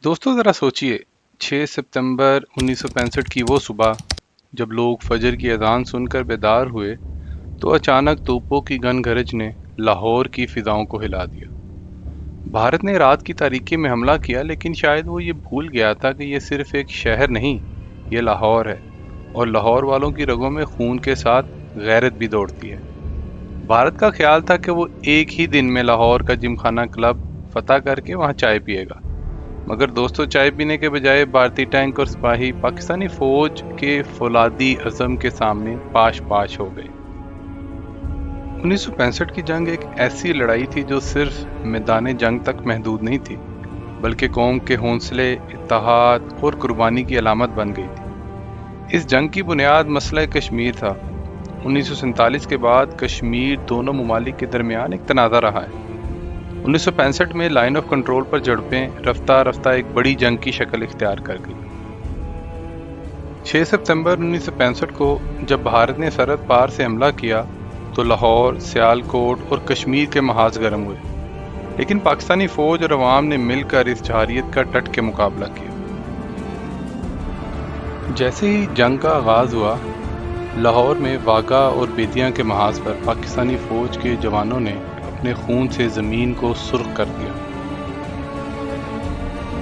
दोस्तों ज़रा सोचिए, 6 सितंबर 1965 की वो सुबह जब लोग फजर की अजान सुनकर बेदार हुए तो अचानक तोपों की गनगरज ने लाहौर की फिजाओं को हिला दिया। भारत ने रात की तारीकी में हमला किया, लेकिन शायद वो ये भूल गया था कि ये सिर्फ एक शहर नहीं, ये लाहौर है। और लाहौर वालों की रगों में खून के साथ गैरत भी दौड़ती है। भारत का ख्याल था कि वो एक ही दिन में लाहौर का जिमखाना क्लब फतह करके वहाँ चाय पिएगा। मगर दोस्तों, चाय पीने के बजाय भारतीय टैंक और सिपाही पाकिस्तानी फौज के फौलादी अज़म के सामने पाश पाश हो गए। 1965 की जंग एक ऐसी लड़ाई थी जो सिर्फ मैदान जंग तक महदूद नहीं थी, बल्कि कौम के हौसले, इत्तेहाद और कुर्बानी की अलामत बन गई थी। इस जंग की बुनियाद मसला कश्मीर था। 1947 के बाद कश्मीर दोनों ममालिक के दरमियान एक तनाज़ा रहा है। 1965 में लाइन ऑफ कंट्रोल पर झड़पें रफ्ता रफ्ता एक बड़ी जंग की शक्ल इख्तियार कर गई। 6 सितंबर 1965 को जब भारत ने सरहद पार से हमला किया तो लाहौर, सियालकोट और कश्मीर के महाज गर्म हुए, लेकिन पाकिस्तानी फौज और अवाम ने मिलकर इस जहारियत का डट के मुकाबला किया। जैसे ही जंग का आगाज हुआ, लाहौर में वाघा और बेतिया के महाज पर पाकिस्तानी फौज के जवानों ने अपने खून से ज़मीन को सुर्ख कर दिया।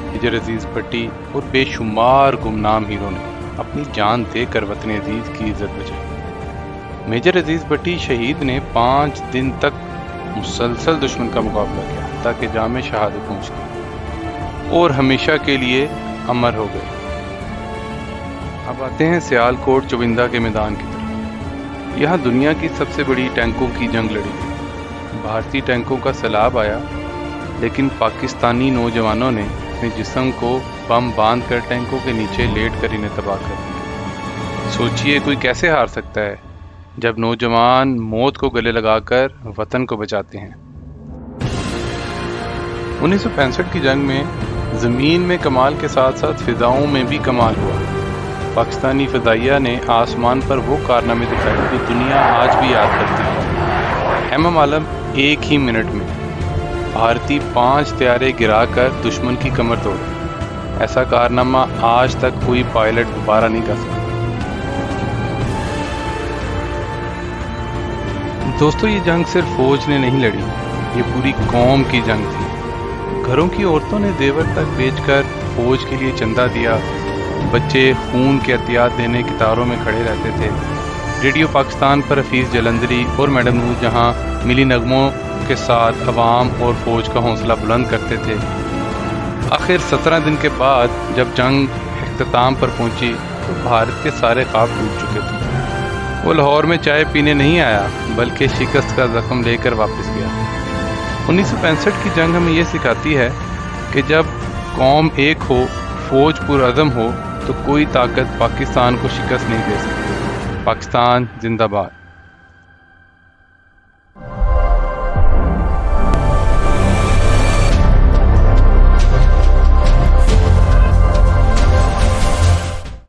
मेजर अजीज़ भट्टी और बेशुमार गुमनाम हीरों ने अपनी जान देकर वतन अजीज़ की इज्जत बचाई। मेजर अजीज़ भट्टी शहीद ने 5 दिन तक मुसलसल दुश्मन का मुकाबला किया ताकि जामे शहादत पहुँच गई और हमेशा के लिए अमर हो गए। अब आते हैं सियालकोट चुविंदा के मैदान की तरफ। यहाँ दुनिया की सबसे बड़ी टैंकों की जंग लड़ी गई। भारतीय टैंकों का सैलाब आया, लेकिन पाकिस्तानी नौजवानों ने अपने जिस्म को बम बांध कर टैंकों के नीचे लेट कर इन्हें तबाह कर दिया। सोचिए, कोई कैसे हार सकता है जब नौजवान मौत को गले लगाकर वतन को बचाते हैं। 1965 की जंग में ज़मीन में कमाल के साथ साथ फिजाओं में भी कमाल हुआ। पाकिस्तानी फ़िज़ाइया ने आसमान पर वो कारनामे दिखाए जो दुनिया आज भी याद करती है। एमएम आलम एक ही मिनट में भारतीय 5 तैयारे गिराकर दुश्मन की कमर तोड़े। ऐसा कारनामा आज तक कोई पायलट दोबारा नहीं कर सकता। दोस्तों, ये जंग सिर्फ फौज ने नहीं लड़ी, ये पूरी कौम की जंग थी। घरों की औरतों ने देवर तक बेचकर फौज के लिए चंदा दिया। बच्चे खून के एहतियात देने की तारों में खड़े रहते थे। रेडियो पाकिस्तान पर हफीज़ जलंधरी और मैडम नूर जहां मिली नगमों के साथ अवाम और फौज का हौसला बुलंद करते थे। आखिर 17 दिन के बाद जब जंग इख्तिताम पर पहुंची तो भारत के सारे ख्वाब टूट चुके थे। वो लाहौर में चाय पीने नहीं आया, बल्कि शिकस्त का जख्म लेकर वापस गया। 1965 की जंग हमें ये सिखाती है कि जब कौम एक हो, फौज पुरअज़म हो, तो कोई ताकत पाकिस्तान को शिकस्त नहीं दे सकती। पाकिस्तान जिंदाबाद।